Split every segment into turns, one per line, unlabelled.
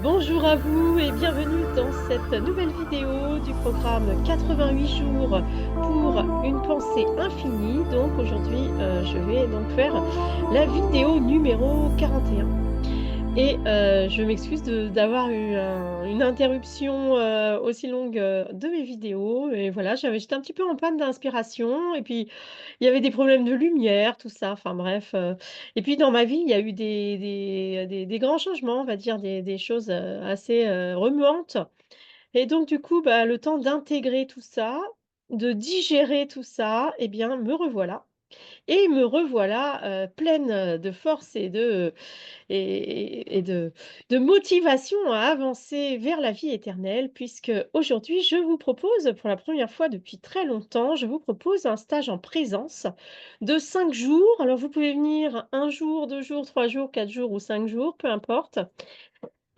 Bonjour à vous et bienvenue dans cette nouvelle vidéo du programme 88 jours pour une pensée infinie. Donc aujourd'hui, je vais donc faire la vidéo numéro 41. Et je m'excuse d'avoir eu une interruption aussi longue de mes vidéos. Et voilà, j'étais un petit peu en panne d'inspiration. Et puis, il y avait des problèmes de lumière, tout ça. Enfin bref. Et puis, dans ma vie, il y a eu des grands changements, on va dire, des choses assez remuantes. Et donc, du coup, bah, le temps d'intégrer tout ça, de digérer tout ça, eh bien, me revoilà. Et me revoilà pleine de force et de motivation à avancer vers la vie éternelle, puisque aujourd'hui, je vous propose, pour la première fois depuis très longtemps, je vous propose un stage en présence de 5 jours. Alors, vous pouvez venir un jour, 2 jours, 3 jours, 4 jours ou 5 jours, peu importe.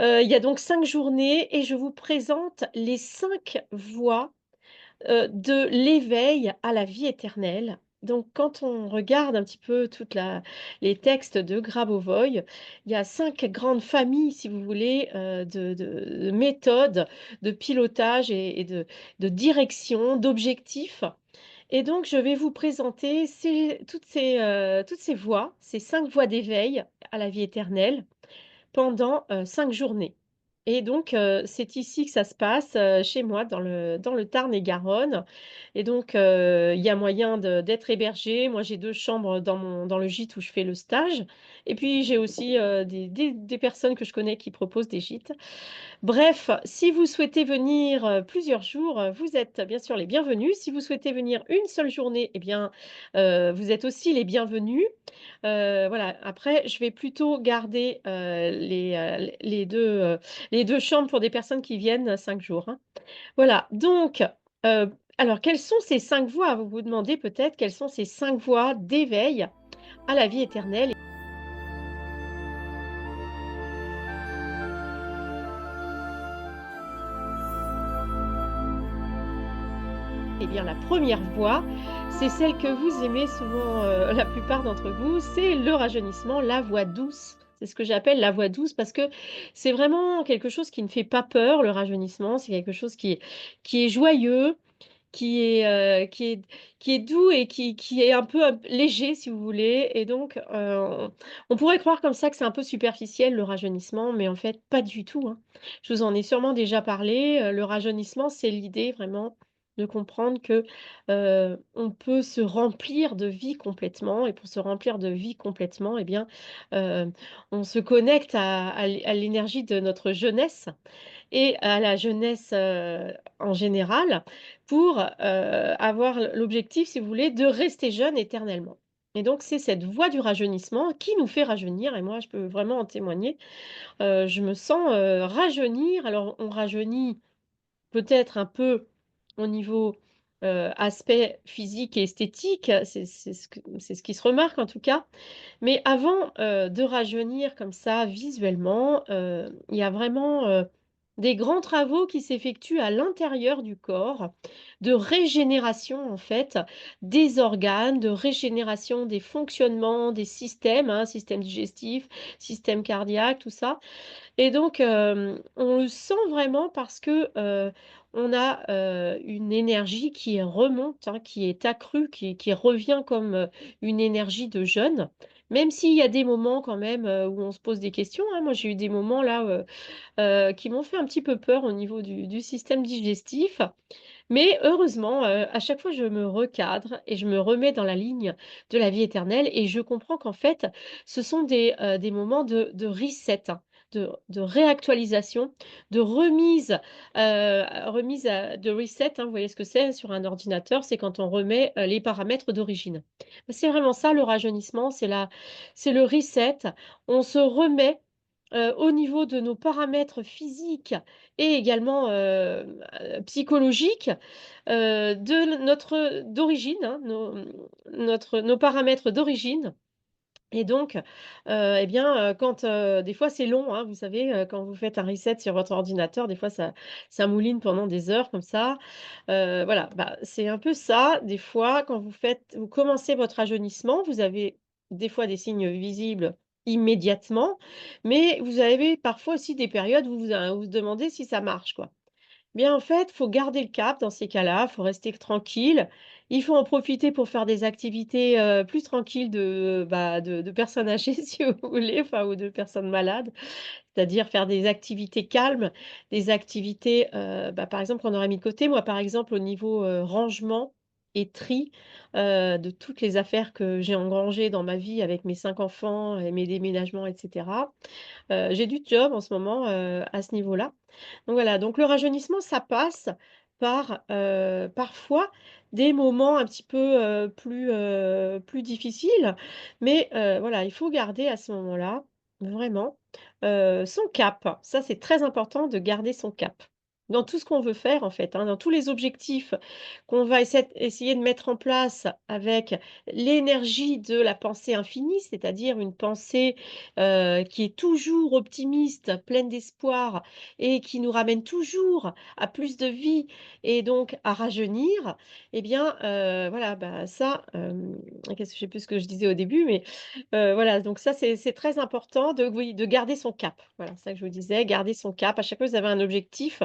Il y a donc 5 journées et je vous présente les 5 voies de l'éveil à la vie éternelle. Donc quand on regarde un petit peu toute la les textes de Grabovoi, il y a 5 grandes familles, si vous voulez, de méthodes de pilotage et de direction, d'objectifs. Et donc je vais vous présenter toutes ces voies, ces 5 voies d'éveil à la vie éternelle pendant 5 journées. Et donc c'est ici que ça se passe, chez moi dans le Tarn-et-Garonne. Et donc il y a moyen d'être hébergé. Moi, j'ai 2 chambres dans le gîte où je fais le stage. Et puis j'ai aussi des personnes que je connais qui proposent des gîtes. Bref, si vous souhaitez venir, plusieurs jours, vous êtes bien sûr les bienvenus. Si vous souhaitez venir une seule journée, eh bien, vous êtes aussi les bienvenus. Voilà, après je vais plutôt garder, les 2 chambres pour des personnes qui viennent 5 jours, hein. Voilà, donc, alors quelles sont ces 5 voies? Vous vous demandez peut-être quelles sont ces 5 voies d'éveil à la vie éternelle? Eh bien, la première voie, c'est celle que vous aimez souvent, la plupart d'entre vous, c'est le rajeunissement, la voie douce. C'est ce que j'appelle la voie douce parce que c'est vraiment quelque chose qui ne fait pas peur, le rajeunissement. C'est quelque chose qui est joyeux, qui est, qui est doux et qui est un peu, léger, si vous voulez. Et donc, on pourrait croire comme ça que c'est un peu superficiel, le rajeunissement, mais en fait, pas du tout, hein. Je vous en ai sûrement déjà parlé, le rajeunissement, c'est l'idée vraiment de comprendre que, on peut se remplir de vie complètement et pour se remplir de vie complètement, eh bien, heu, on se connecte à l'énergie de notre jeunesse et à la jeunesse, en général pour, avoir l'objectif, si vous voulez, de rester jeune éternellement. Et donc c'est cette voie du rajeunissement qui nous fait rajeunir et moi je peux vraiment en témoigner. Je me sens, rajeunir. Alors on rajeunit peut-être un peu au niveau, aspect physique et esthétique, c'est ce qui se remarque en tout cas. Mais avant, de rajeunir comme ça visuellement, il y a vraiment, des grands travaux qui s'effectuent à l'intérieur du corps, de régénération en fait, des organes, de régénération des fonctionnements, des systèmes, hein, système digestif, système cardiaque, tout ça. Et donc, on le sent vraiment parce que, on a, une énergie qui remonte, hein, qui est accrue, qui revient comme, une énergie de jeune. Même s'il y a des moments quand même, où on se pose des questions, hein. Moi, j'ai eu des moments là, qui m'ont fait un petit peu peur au niveau du système digestif. Mais heureusement, à chaque fois, je me recadre et je me remets dans la ligne de la vie éternelle et je comprends qu'en fait, ce sont des moments de reset, hein, de réactualisation, de remise de reset, hein. Vous voyez ce que c'est sur un ordinateur? C'est quand on remet, les paramètres d'origine. Bah, c'est vraiment ça le rajeunissement, c'est le reset. On se remet, au niveau de nos paramètres physiques et également, psychologiques, de notre d'origine, hein, nos paramètres d'origine. Et donc, et bien, quand, des fois c'est long, hein, vous savez, quand vous faites un reset sur votre ordinateur, des fois ça mouline pendant des heures comme ça. Voilà, bah, c'est un peu ça, des fois, quand vous commencez votre rajeunissement, vous avez des fois des signes visibles immédiatement, mais vous avez parfois aussi des périodes où vous vous demandez si ça marche, quoi. Bien, en fait, faut garder le cap dans ces cas-là, faut rester tranquille. Il faut en profiter pour faire des activités, plus tranquilles de personnes âgées, si vous voulez, enfin, ou de personnes malades. C'est-à-dire faire des activités calmes, des activités, par exemple, qu'on aurait mis de côté. Moi, par exemple, au niveau, rangement et tri, de toutes les affaires que j'ai engrangées dans ma vie avec mes 5 enfants et mes déménagements et cetera, j'ai du job en ce moment, à ce niveau-là. Donc voilà, donc le rajeunissement, ça passe par, parfois des moments un petit peu, plus difficiles, mais voilà, il faut garder à ce moment-là, vraiment, son cap. Ça, c'est très important de garder son cap. Dans tout ce qu'on veut faire en fait, hein, dans tous les objectifs qu'on va essayer de mettre en place avec l'énergie de la pensée infinie, c'est-à-dire une pensée, qui est toujours optimiste, pleine d'espoir et qui nous ramène toujours à plus de vie et donc à rajeunir, eh bien, voilà, bah, ça, qu'est-ce que je sais plus ce que je disais au début, mais voilà, donc ça, c'est très important de oui, de garder son cap. Voilà, c'est ça que je vous disais, garder son cap. À chaque fois que vous avez un objectif,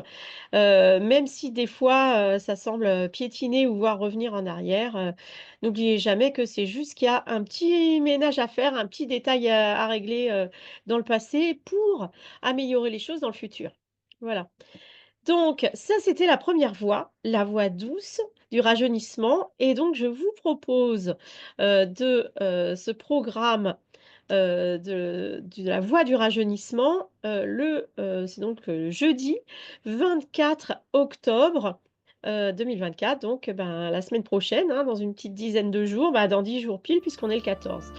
même si des fois, ça semble, piétiner ou voire revenir en arrière, n'oubliez jamais que c'est juste qu'il y a un petit ménage à faire, un petit détail à régler, dans le passé pour améliorer les choses dans le futur. Voilà. Donc ça, c'était la première voie, la voie douce du rajeunissement et donc je vous propose, ce programme, de la voie du rajeunissement, c'est donc, jeudi 24 octobre, 2024 donc ben, la semaine prochaine, hein, dans une petite dizaine de jours, bah, dans 10 jours pile puisqu'on est le 14.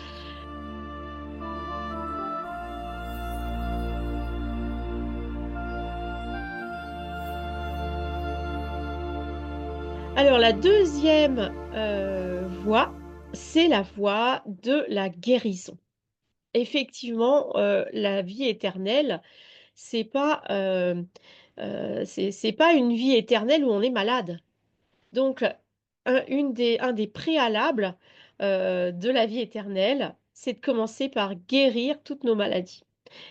Alors la deuxième voie, c'est la voie de la guérison. Effectivement, la vie éternelle, c'est pas, c'est pas une vie éternelle où on est malade. Donc, un des préalables, de la vie éternelle, c'est de commencer par guérir toutes nos maladies.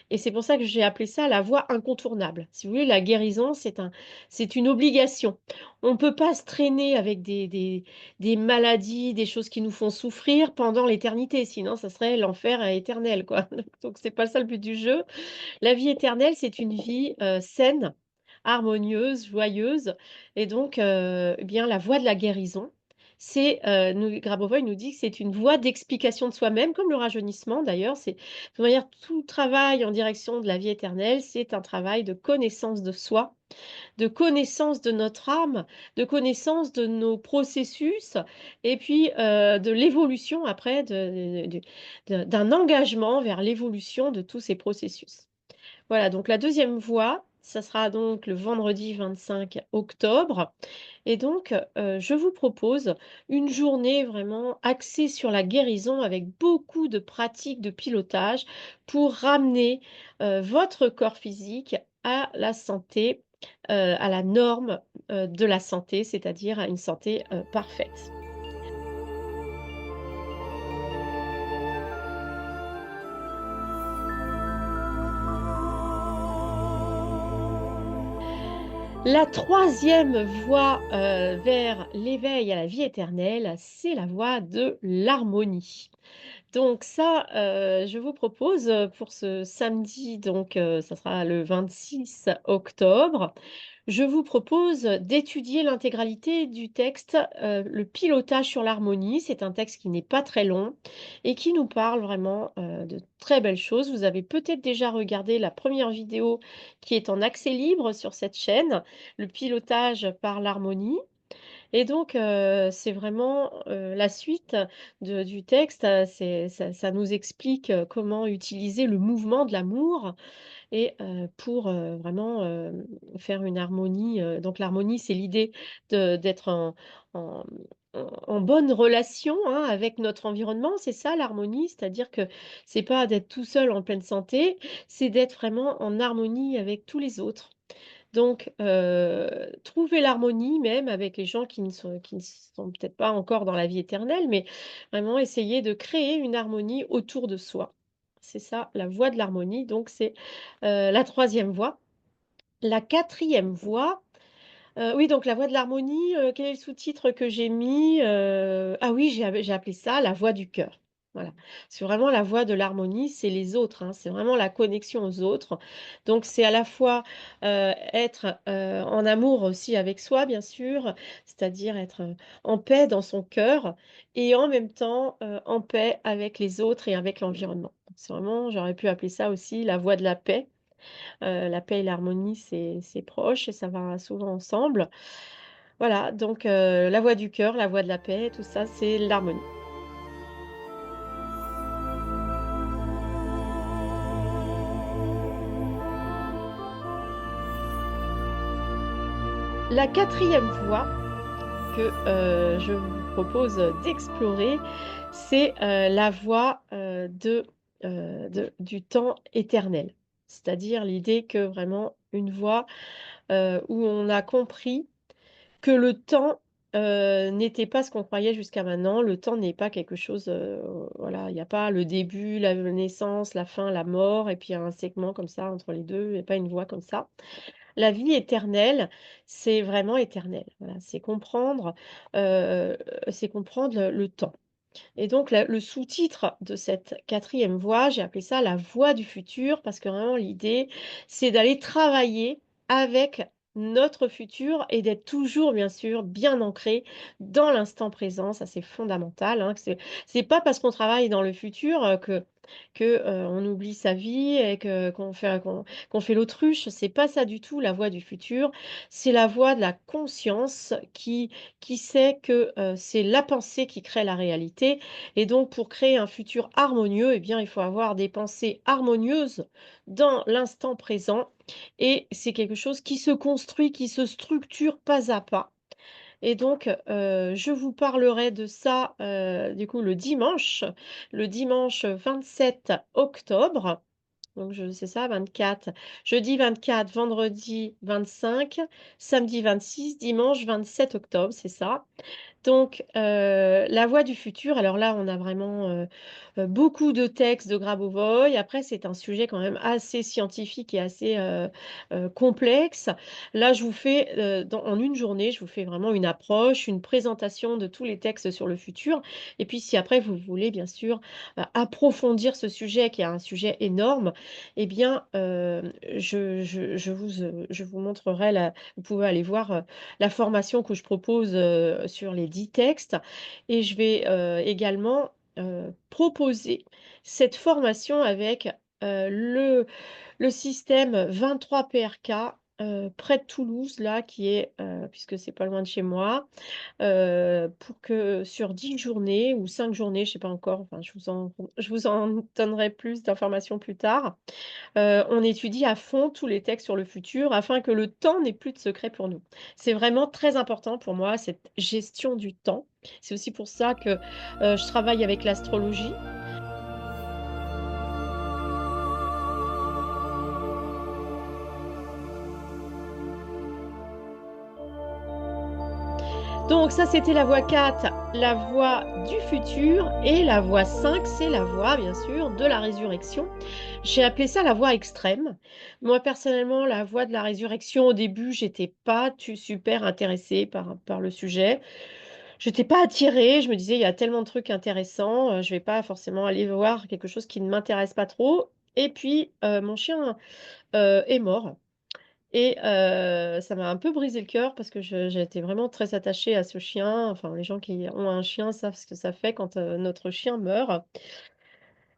Et c'est pour ça que j'ai appelé ça la voie incontournable. Si vous voulez, la guérison, c'est une obligation. On ne peut pas se traîner avec des maladies, des choses qui nous font souffrir pendant l'éternité, sinon ça serait l'enfer éternel, quoi. Donc c'est pas ça le but du jeu. La vie éternelle, c'est une vie, saine, harmonieuse, joyeuse et donc eh bien la voie de la guérison, c'est, Grabovoi, il nous dit que c'est une voie d'explication de soi-même, comme le rajeunissement d'ailleurs. C'est de toute manière, tout travail en direction de la vie éternelle, c'est un travail de connaissance de soi, de connaissance de notre âme, de connaissance de nos processus et puis, de l'évolution après d'un engagement vers l'évolution de tous ces processus. Voilà, donc la deuxième voie, ça sera donc le vendredi 25 octobre et donc je vous propose une journée vraiment axée sur la guérison avec beaucoup de pratiques de pilotage pour ramener, votre corps physique à la santé, à la norme, de la santé, c'est-à-dire à une santé, parfaite. La troisième voie, vers l'éveil à la vie éternelle, c'est la voie de l'harmonie. Donc ça, je vous propose, pour ce samedi, donc ça sera le 26 octobre, je vous propose d'étudier l'intégralité du texte, Le pilotage sur l'harmonie. C'est un texte qui n'est pas très long et qui nous parle vraiment, de très belles choses. Vous avez peut-être déjà regardé la première vidéo qui est en accès libre sur cette chaîne, Le pilotage par l'harmonie. Et donc, c'est vraiment, la suite du texte, ça nous explique, comment utiliser le mouvement de l'amour et pour, vraiment, faire une harmonie, donc l'harmonie, c'est l'idée d'être en en bonne relation, hein, avec notre environnement, c'est ça l'harmonie? C'est-à-dire que c'est pas d'être tout seul en pleine santé, c'est d'être vraiment en harmonie avec tous les autres. Donc, trouver l'harmonie même avec les gens qui ne sont peut-être pas encore dans la vie éternelle, mais vraiment essayer de créer une harmonie autour de soi. c'est ça, la voie de l'harmonie, donc c'est, la troisième voie. La quatrième voie, oui, donc la voie de l'harmonie, quel est le sous-titre que j'ai mis? Ah oui, j'ai appelé ça la voie du cœur. Voilà. C'est vraiment la voie de l'harmonie, c'est les autres, hein, c'est vraiment la connexion aux autres. Donc c'est à la fois, être, en amour aussi avec soi, bien sûr, c'est-à-dire être, en paix dans son cœur et en même temps, en paix avec les autres et avec l'environnement. C'est vraiment j'aurais pu appeler ça aussi la voie de la paix et l'harmonie, c'est proche et ça va souvent ensemble. Voilà, donc la voix du cœur, la voix de la paix, tout ça, c'est l'harmonie. La quatrième voie que, je vous propose d'explorer, c'est, la voie, du temps éternel. C'est-à-dire l'idée que vraiment une voie, où on a compris que le temps, n'était pas ce qu'on croyait jusqu'à maintenant. Le temps n'est pas quelque chose, voilà, il y a pas le début, la naissance, la fin, la mort et puis un segment comme ça entre les 2. Il y a pas une voie comme ça. La vie éternelle, c'est vraiment éternel. Voilà, c'est comprendre le temps. Et donc le sous-titre de cette quatrième voie, j'ai appelé ça la voie du futur parce que vraiment l'idée, c'est d'aller travailler avec notre futur et d'être toujours bien sûr bien ancré dans l'instant présent. Ça, c'est fondamental, hein, que c'est pas parce qu'on travaille dans le futur, on oublie sa vie et que qu'on fait l'autruche. C'est pas ça du tout la voie du futur. C'est la voie de la conscience qui sait que, c'est la pensée qui crée la réalité et donc pour créer un futur harmonieux eh bien, il faut avoir des pensées harmonieuses dans l'instant présent et c'est quelque chose qui se construit, qui se structure pas à pas et donc je vous parlerai de ça, du coup le dimanche 27 octobre. Donc je c'est ça 24, jeudi 24, vendredi 25, samedi 26, dimanche 27 octobre, c'est ça. Donc, la voix du futur, alors là, on a vraiment, beaucoup de textes de Grabovoi. Après, c'est un sujet quand même assez scientifique et assez, complexe. Là, je vous fais, en une journée, je vous fais vraiment une approche, une présentation de tous les textes sur le futur et puis si après vous voulez bien sûr, approfondir ce sujet qui est un sujet énorme eh bien, je vous montrerai la vous pouvez aller voir, la formation que je propose, sur les 10 textes et je vais, également, proposer cette formation avec, le système 23 PRK, près de Toulouse là qui est, puisque c'est pas loin de chez moi, pour que sur 10 journées ou 5 journées, je sais pas encore, enfin je vous en donnerai plus d'informations plus tard. On étudie à fond tous les textes sur le futur afin que le temps n'ait plus de secret pour nous. C'est vraiment très important pour moi, cette gestion du temps. C'est aussi pour ça que, je travaille avec l'astrologie. Donc ça, c'était la voie 4, la voie du futur et la voie 5, c'est la voie, bien sûr, de la résurrection. J'ai appelé ça la voie extrême. Moi, personnellement, la voie de la résurrection, au début, j'étais pas super intéressée par le sujet. J'étais pas attirée, je me disais: «Il y a tellement de trucs intéressants, je vais pas forcément aller voir quelque chose qui ne m'intéresse pas trop» et puis, mon chien, est mort et ça m'a un peu brisé le cœur parce que j'étais vraiment très attachée à ce chien. Enfin, les gens qui ont un chien savent ce que ça fait quand, notre chien meurt.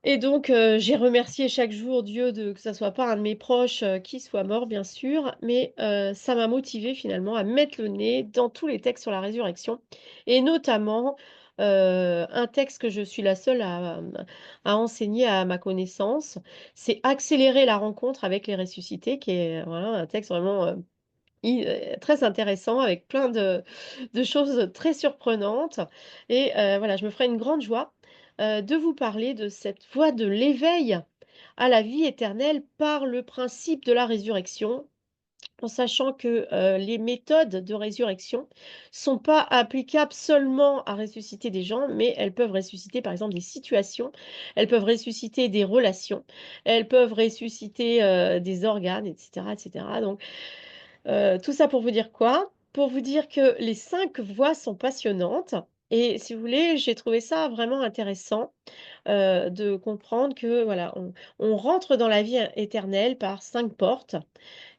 Et donc, j'ai remercié chaque jour Dieu de que ça soit pas un de mes proches, qui soit mort bien sûr, mais ça m'a motivée finalement à mettre le nez dans tous les textes sur la résurrection et notamment, un texte que je suis la seule à enseigner à ma connaissance. C'est «Accélérer la rencontre avec les ressuscités» qui est, voilà, un texte vraiment, très intéressant avec plein de choses très surprenantes et voilà, je me ferai une grande joie, de vous parler de cette voie de l'éveil à la vie éternelle par le principe de la résurrection. en sachant que, les méthodes de résurrection sont pas applicables seulement à ressusciter des gens, mais elles peuvent ressusciter, par exemple, des situations, elles peuvent ressusciter des relations, elles peuvent ressusciter, des organes et cetera. Donc, tout ça pour vous dire quoi? Pour vous dire que les 5 voies sont passionnantes et si vous voulez, j'ai trouvé ça vraiment intéressant, de comprendre que, voilà, on rentre dans la vie éternelle par 5 portes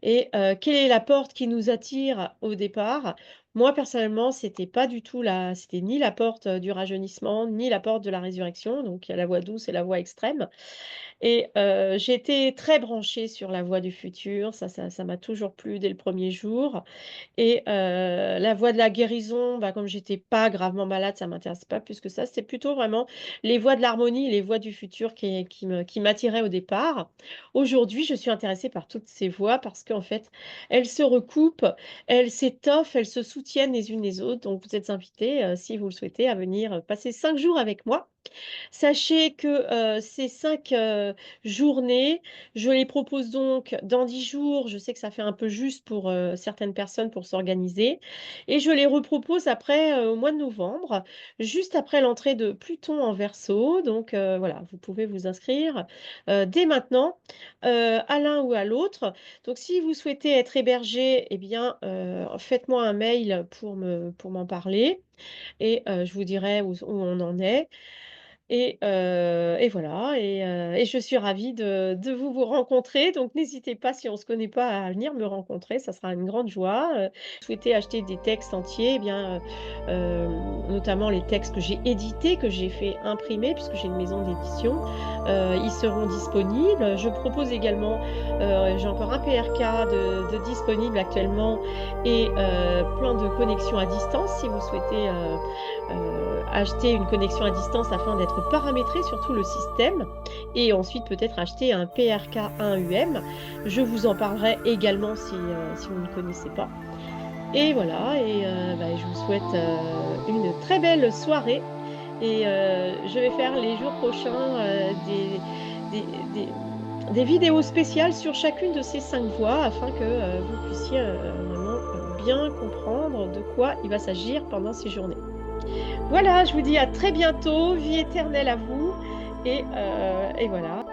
et quelle est la porte qui nous attire au départ? Moi, personnellement, c'était ni la porte, du rajeunissement, ni la porte de la résurrection, donc il y a la voie douce et la voie extrême et j'étais très branchée sur la voie du futur, ça m'a toujours plu dès le premier jour et la voie de la guérison, bah, comme j'étais pas gravement malade, ça m'intéressait pas plus que ça. C'était plutôt vraiment les voies de l'harmonie, les voies du futur qui m'attiraient au départ. Aujourd'hui, je suis intéressée par toutes ces voies parce qu'en fait, elles se recoupent, elles s'étoffent, elles se soutiennent les unes les autres. Donc vous êtes invités, si vous le souhaitez, à venir, passer 5 jours avec moi. Sachez que, ces 5 journées, je les propose donc dans 10 jours. Je sais que ça fait un peu juste pour, certaines personnes pour s'organiser et je les repropose après, au mois de novembre, juste après l'entrée de Pluton en Verseau. Donc, voilà, vous pouvez vous inscrire, dès maintenant, à l'un ou à l'autre. Donc si vous souhaitez être hébergé eh bien, faites-moi un mail pour m'en parler et je vous dirai où on en est. Et voilà et je suis ravie de vous rencontrer, donc n'hésitez pas, si on ne se connaît pas, à venir me rencontrer, ça sera une grande joie, souhaitez acheter des textes entiers, eh bien, notamment les textes que j'ai édités, que j'ai fait imprimer puisque j'ai une maison d'édition, ils seront disponibles. Je propose également, j'ai encore un PRK de disponible actuellement et plein de connexions à distance si vous souhaitez, acheter une connexion à distance afin d'être paramétré sur tout le système et ensuite peut-être acheter un PRK1UM. Je vous en parlerai également si vous ne connaissez pas. Et voilà et bah, je vous souhaite, une très belle soirée et je vais faire les jours prochains, des des des vidéos spéciales sur chacune de ces 5 voies afin que, vous puissiez, vraiment, bien comprendre de quoi il va s'agir pendant ces journées. Voilà, je vous dis à très bientôt, vie éternelle à vous et voilà.